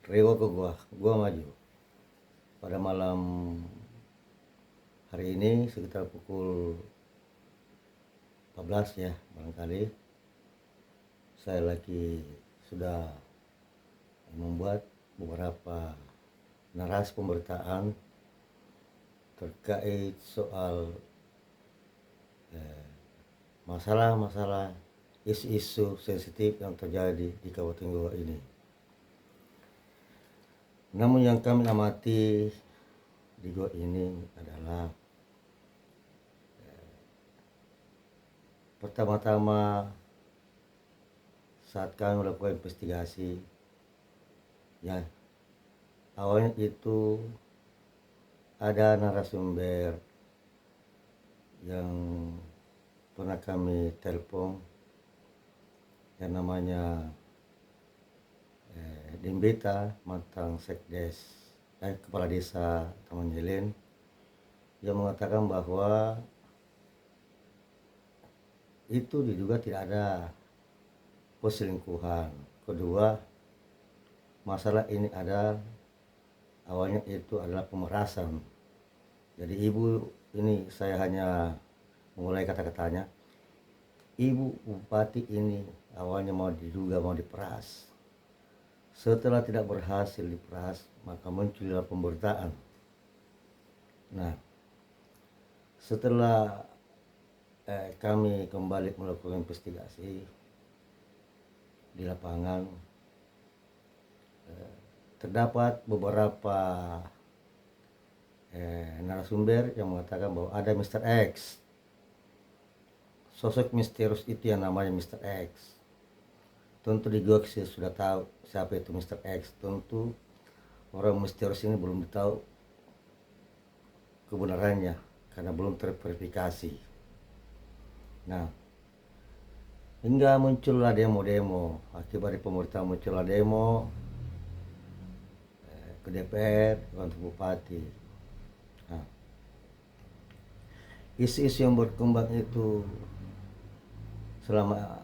Rewa ke gua maju. Pada malam hari ini sekitar pukul 14 ya barangkali, saya lagi sudah membuat beberapa narasi pemberitaan terkait soal masalah-masalah isu-isu sensitif yang terjadi di Kabupaten Goa ini. Namun yang kami amati di Goa ini adalah pertama-tama saat kami melakukan investigasi, ya awalnya itu ada narasumber yang pernah kami telepon yang namanya Dimbeta, mantan sekdes kepala desa Taman Jelen, yang mengatakan bahwa itu diduga tidak ada perselingkuhan. Kedua, masalah ini awalnya itu adalah pemerasan. Jadi ibu ini, saya hanya mulai kata-katanya, ibu bupati ini awalnya diduga mau diperas. Setelah tidak berhasil diperas, maka muncullah pemberitaan. Nah, setelah kami kembali melakukan investigasi di lapangan, terdapat beberapa narasumber yang mengatakan bahwa ada Mr. X. Sosok misterius itu yang namanya Mr. X. Tentu di Goa sudah tahu siapa itu Mr. X. Tentu orang misterius ini belum tahu kebenarannya karena belum terverifikasi. Nah, hingga muncullah demo-demo. Akibat pemerintahan muncullah demo ke DPR untuk bupati. Nah, isu-isu yang berkembang itu selama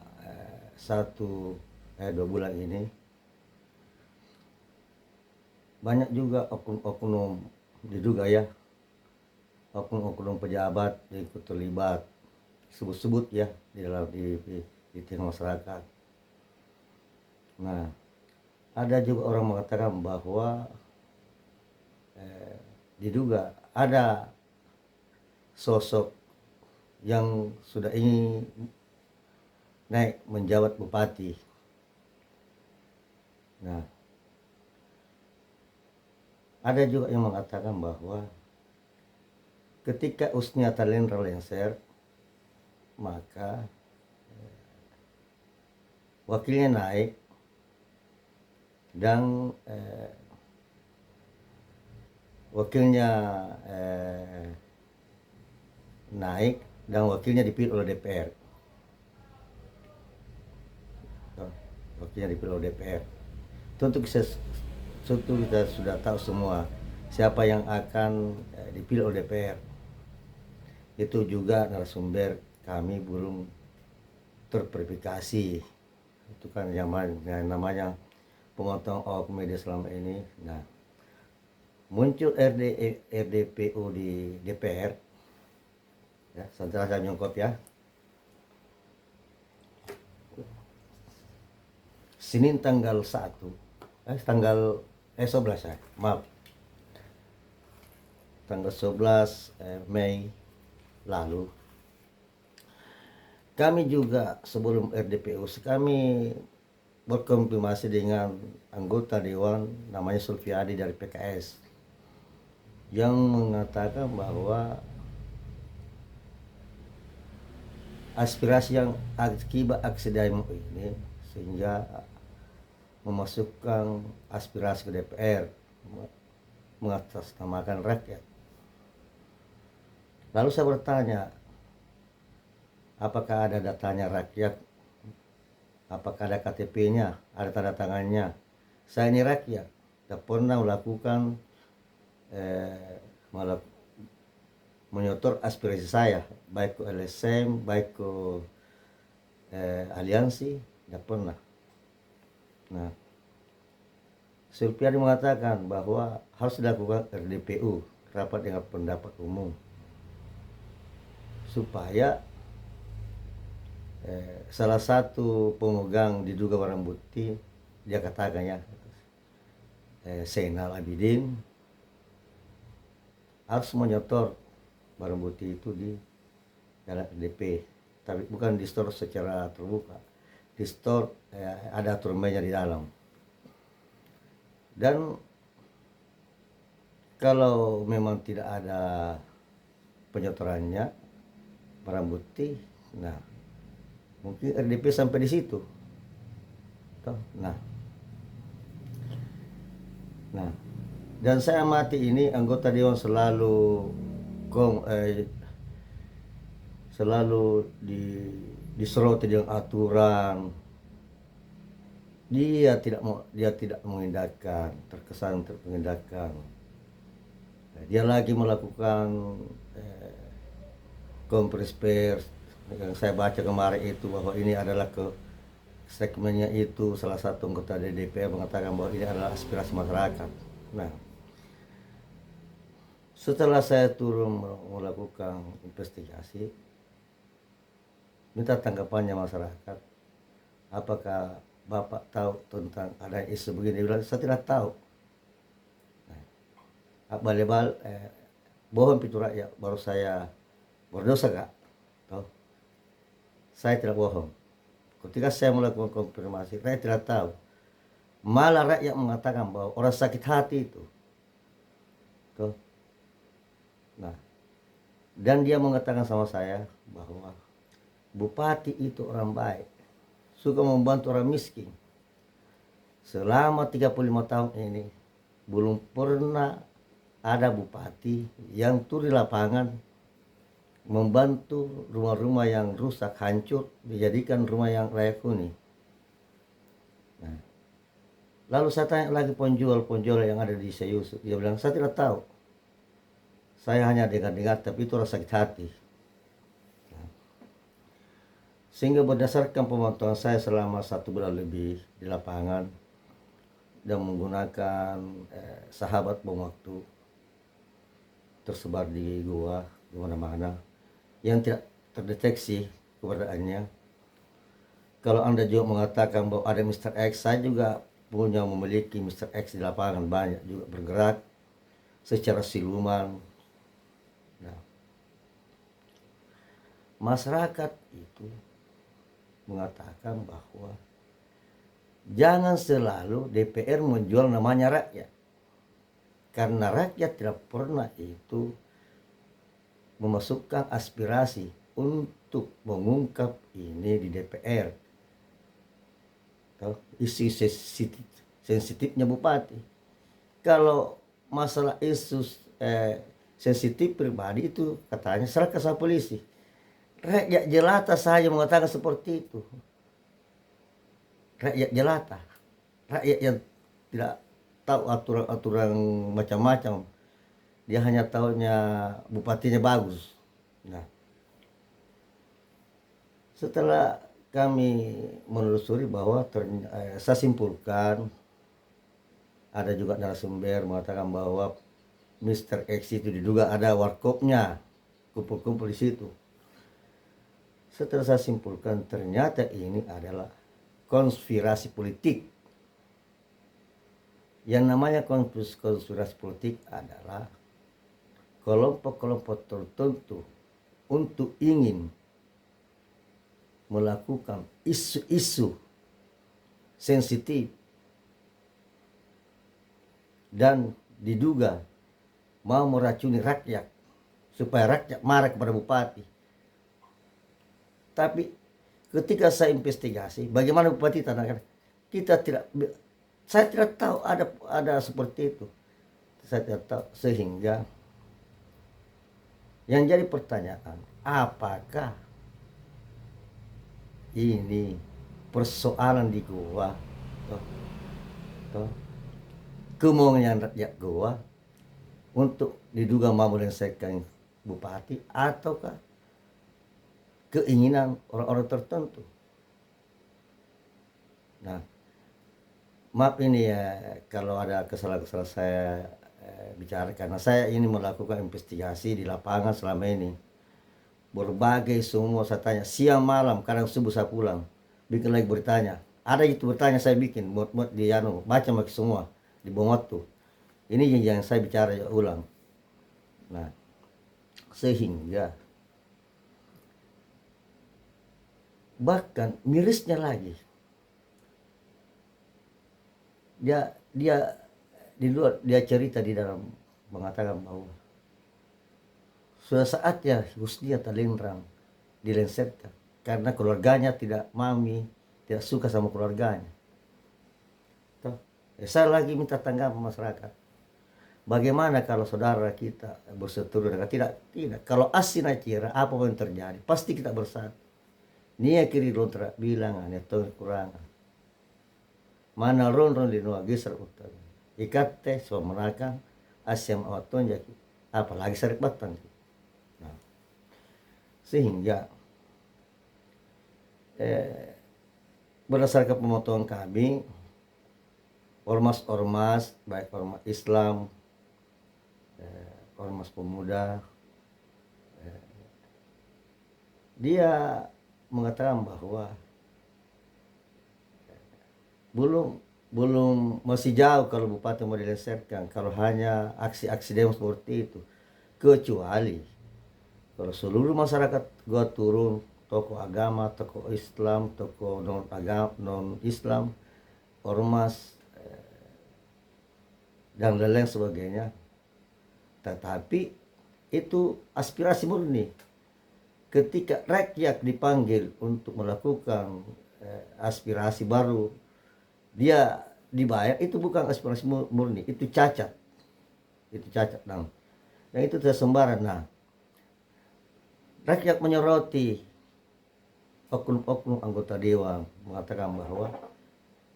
2 bulan ini, banyak juga oknum diduga ya, oknum pejabat yang ikut terlibat, sebut-sebut ya di dalam di tengah masyarakat. Nah, ada juga orang mengatakan bahwa diduga ada sosok yang sudah ingin naik menjabat bupati. Nah, ada juga yang mengatakan bahwa ketika Usnia Talendra lengser, maka wakilnya naik dan wakilnya dipilih oleh DPR. Tentu kita sudah tahu semua siapa yang akan dipilih oleh DPR. Itu juga narasumber kami belum terverifikasi. Itu kan yang namanya pemotong awak media selama ini. Nah, muncul RDPO di DPR. Ya, setelah saya nyongkot ya. Senin tanggal 11 ya, maaf. Tanggal 11 Mei lalu, kami juga sebelum RDPO kami berkonfirmasi dengan anggota dewan namanya Sulfiadi dari PKS yang mengatakan bahwa aspirasi yang akibat aksi demo ini sehingga memasukkan aspirasi ke DPR mengatasnamakan rakyat. Lalu saya bertanya, apakah ada datanya rakyat? Apakah ada KTP-nya? Ada tanda tangannya? Saya ini rakyat, tidak pernah melakukan menyotor aspirasi saya, baik ke LSM, baik ke aliansi, tidak pernah. Nah, Sulpiadi mengatakan bahwa harus dilakukan RDPU, rapat dengan pendapat umum, supaya salah satu pemegang diduga barang bukti, dia katakan ya, Zainal Abidin harus menyetor barang bukti itu di dalam RDP, tapi bukan di store secara terbuka, di store ada aturannya di dalam. Dan kalau memang tidak ada penyetorannya barang bukti, nah mungkin RDP sampai di situ. Nah, dan saya amati ini anggota dewan selalu diseroti dengan aturan. Dia tidak mengindahkan, terkesan terpengindahkan. Dia lagi melakukan konferensi pers yang saya baca kemarin itu, bahwa ini adalah segmennya itu salah satu anggota DPR mengatakan bahwa ini adalah aspirasi masyarakat. Nah, setelah saya turun melakukan investigasi, minta tanggapannya masyarakat, apakah Bapak tahu tentang ada isu begini? Dia bilang, saya tidak tahu. Bal-bal bohong pitu rakyat, baru saya berdosa kak? Tahu? Saya tidak bohong. Ketika saya melakukan konfirmasi, rakyat tidak tahu. Malah rakyat mengatakan bahwa orang sakit hati itu. Tuh. Nah, dan dia mengatakan sama saya bahwa bupati itu orang baik, suka membantu orang miskin. Selama 35 tahun ini belum pernah ada bupati yang turun di lapangan membantu rumah-rumah yang rusak, hancur, dijadikan rumah yang layak huni. Nah, lalu saya tanya lagi penjual yang ada di Sayusuf, dia bilang saya tidak tahu, saya hanya dengar-dengar, tapi itu orang sakit hati. Sehingga berdasarkan pemantauan saya selama 1 bulan lebih di lapangan dan menggunakan sahabat bom waktu tersebar di gua di mana-mana yang tidak terdeteksi keberadaannya. Kalau Anda juga mengatakan bahwa ada Mr. X, saya juga memiliki Mr. X di lapangan, banyak juga bergerak secara siluman. Nah, masyarakat itu mengatakan bahwa jangan selalu DPR menjual namanya rakyat, karena rakyat tidak pernah itu memasukkan aspirasi untuk mengungkap ini di DPR. Isu sensitifnya bupati. Kalau masalah isu sensitif pribadi itu katanya serahkan sama polisi. Rakyat jelata saja mengatakan seperti itu. Rakyat jelata, rakyat yang tidak tahu aturan-aturan macam-macam. Dia hanya tahunya bupatinya bagus. Nah, setelah kami menelusuri bahwa saya simpulkan, ada juga narasumber mengatakan bahwa Mr. X itu diduga ada warkopnya, kumpul-kumpul di situ. Setelah saya simpulkan, ternyata ini adalah konspirasi politik. Yang namanya konspirasi politik adalah kelompok-kelompok tertentu untuk ingin melakukan isu-isu sensitif dan diduga mau meracuni rakyat supaya rakyat marah kepada bupati. Tapi ketika saya investigasi, bagaimana bupati tanahkan, saya tidak tahu ada seperti itu. Saya tidak tahu, sehingga yang jadi pertanyaan, apakah ini persoalan di Goa, kemauan rakyat Goa untuk diduga mau melengsarkan bupati, ataukah keinginan orang-orang tertentu. Nah, maaf ini ya kalau ada kesalahan-kesalahan saya bicara, karena saya ini melakukan investigasi di lapangan selama ini. Berbagai semua saya tanya, siang malam, kadang subuh saya pulang. Bikin lagi bertanya. Ada itu bertanya saya bikin, muat-muat di baca maki semua, di bawah tuh. Ini yang saya bicara ya, ulang. Nah, sehingga bahkan mirisnya lagi, dia di luar dia cerita di dalam mengatakan bahwa sudah saatnya Husnia Talingrang dilengsarkan karena keluarganya tidak suka sama keluarganya. Toh, saya lagi minta tanggapan masyarakat. Bagaimana kalau saudara kita berseteru dengan tidak? Kalau asina kira apa yang terjadi, pasti kita bersatu. Nia kiri lontra bilang ane tong kurangan. Mana ron di nua geser utara. Ikat teh so menakang asyam awaton jaki. Apalagi sarik batang. Nah, sehingga berdasarkan pemotongan kami, ormas-ormas baik ormas Islam, ormas pemuda, dia mengatakan bahwa belum masih jauh kalau bupati mau dilengsarkan kalau hanya aksi-aksi demo seperti itu, kecuali kalau seluruh masyarakat gua turun, tokoh agama, tokoh Islam, tokoh non Islam, ormas dan lain-lain sebagainya. Tetapi itu aspirasi murni. Ketika rakyat dipanggil untuk melakukan aspirasi baru, dia dibayar, itu bukan aspirasi murni, itu cacat. Itu cacat, nah. Yang itu tidak sembarang. Nah, rakyat menyoroti oknum-oknum anggota dewan, mengatakan bahwa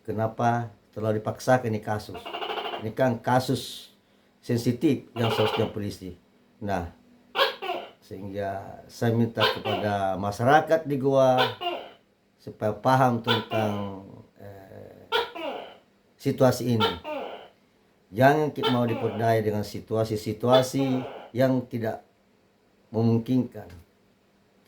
kenapa terlalu dipaksakan ini kasus. Ini kan kasus sensitif yang seharusnya polisi. Nah, sehingga saya minta kepada masyarakat di Goa supaya paham tentang situasi ini. Jangan kita mau diperdaya dengan situasi-situasi yang tidak memungkinkan.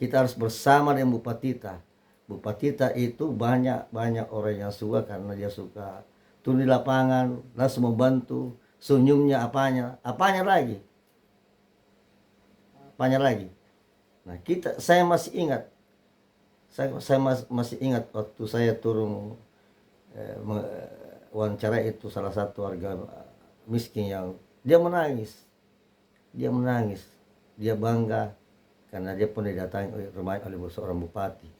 Kita harus bersama dengan Bupatita. Bupatita itu banyak orang yang suka karena dia suka turun di lapangan, langsung membantu, senyumnya apanya lagi. Nah, saya masih ingat, masih ingat waktu saya turun wawancara itu salah satu warga miskin yang dia menangis, dia bangga karena dia pernah didatangi oleh rumahnya oleh seorang bupati.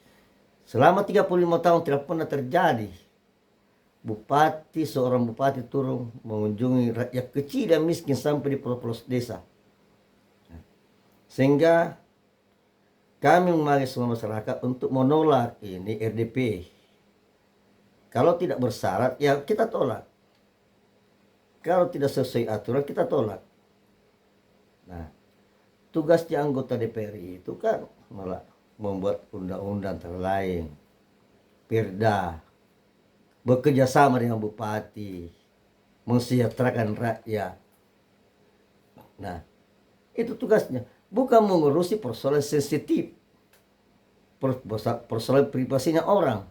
Selama 35 tahun tidak pernah terjadi seorang bupati turun mengunjungi rakyat kecil dan miskin sampai di pelosok desa. Sehingga kami memanggil semua masyarakat untuk menolak ini RDP. Kalau tidak bersyarat, ya kita tolak. Kalau tidak sesuai aturan, kita tolak. Nah, tugasnya anggota DPR itu kan malah membuat undang-undang terlain, perda, bekerja sama dengan bupati, mensejahterakan rakyat. Nah, itu tugasnya. Bukan mengurusi persoalan sensitif, persoalan privasinya orang.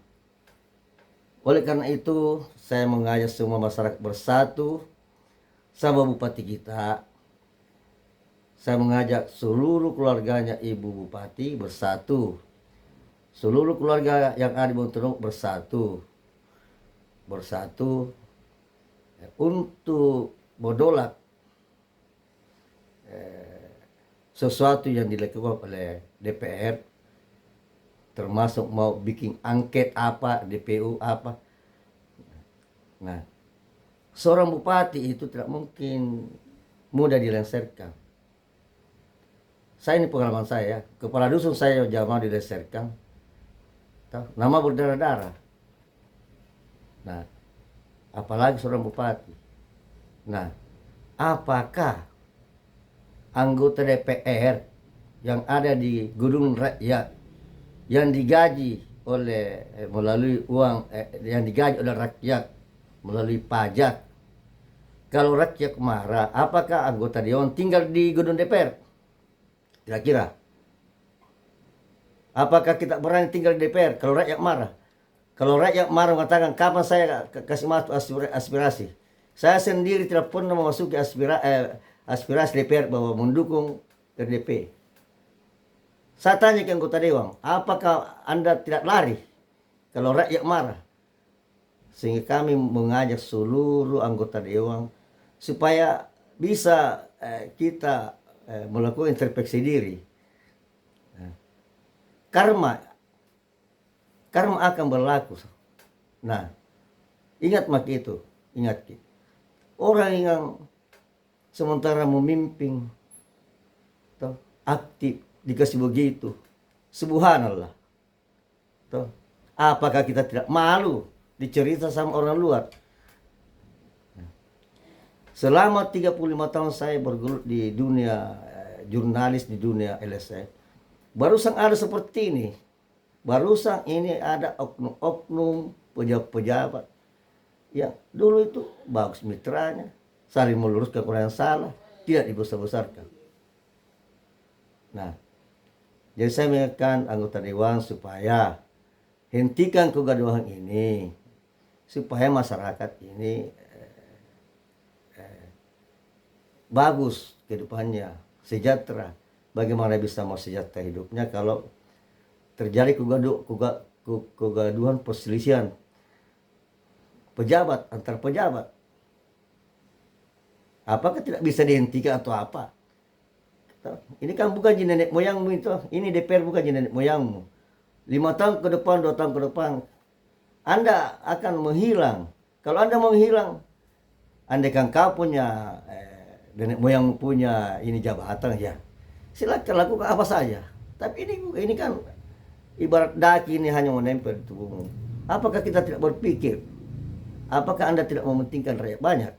Oleh karena itu, saya mengajak semua masyarakat bersatu sama bupati kita. Saya mengajak seluruh keluarganya Ibu Bupati bersatu. Seluruh keluarga yang ada di Bontolong bersatu untuk menolak sesuatu yang dilakukan oleh DPR, termasuk mau bikin angket apa, DPU apa. Nah, seorang bupati itu tidak mungkin mudah dilengsarkan. Saya ini pengalaman saya, kepala dusun saya jamaah dilengsarkan, nama berdarah-darah. Nah, apalagi seorang bupati. Nah, apakah anggota DPR yang ada di gedung rakyat yang digaji oleh melalui uang yang digaji oleh rakyat melalui pajak. Kalau rakyat marah, apakah anggota dewan tinggal di gedung DPR? Kira-kira. Apakah kita berani tinggal di DPR kalau rakyat marah? Kalau rakyat marah mengatakan kapan saya kasih masuk aspirasi. Saya sendiri tidak pernah memasuki aspirasi DPR bahwa mendukung RDP. Saya tanya ke anggota dewan, apakah Anda tidak lari kalau rakyat marah? Sehingga kami mengajak seluruh anggota dewan supaya bisa kita melakukan introspeksi diri. Karma akan berlaku. Nah, ingat mak itu, ingat. Orang yang sementara memimpin, toh, aktif, dikasih begitu, subhanallah. Toh, apakah kita tidak malu dicerita sama orang luar? Selama 35 tahun saya bergelut di dunia jurnalis, di dunia LSM, barusan ada seperti ini. Barusan ini ada oknum-oknum pejabat-pejabat yang dulu itu bagus mitranya, saling meluruskan orang yang salah, tidak dibesar-besarkan. Nah, jadi saya mengingatkan anggota dewan supaya hentikan kegaduhan ini, supaya masyarakat ini bagus kehidupannya, sejahtera. Bagaimana bisa mau sejahtera hidupnya kalau terjadi kegaduhan perselisihan pejabat antar pejabat? Apakah tidak bisa dihentikan atau apa? Ini kan bukan nenek moyangmu itu. Ini DPR bukan nenek moyangmu. 5 tahun ke depan, 2 tahun ke depan, Anda akan menghilang. Kalau Anda mau menghilang, andai kan kau punya nenek moyang punya ini jabatan, ya silakan lakukan apa saja. Tapi ini kan ibarat daki, ini hanya menempel di tubuhmu. Apakah kita tidak berpikir? Apakah Anda tidak mementingkan rakyat banyak?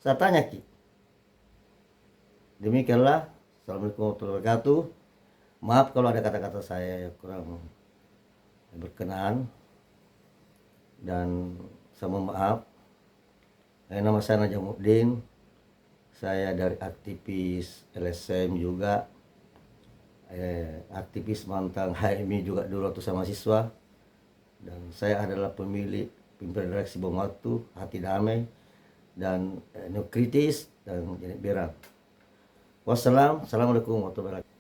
Saya tanya, Ki. Demikianlah. Assalamualaikum warahmatullahi wabarakatuh. Maaf kalau ada kata-kata saya yang kurang berkenan. Dan saya mohon maaf. Nama saya Najamuddin. Saya dari aktivis LSM juga. Aktivis mantan HMI juga dulu waktu saya mahasiswa, dan saya adalah pemilik pimpinan redaksi Bom Waktu, Hati Damai, dan Kritis dan Jenis Berang. Wassalamualaikum warahmatullahi wabarakatuh.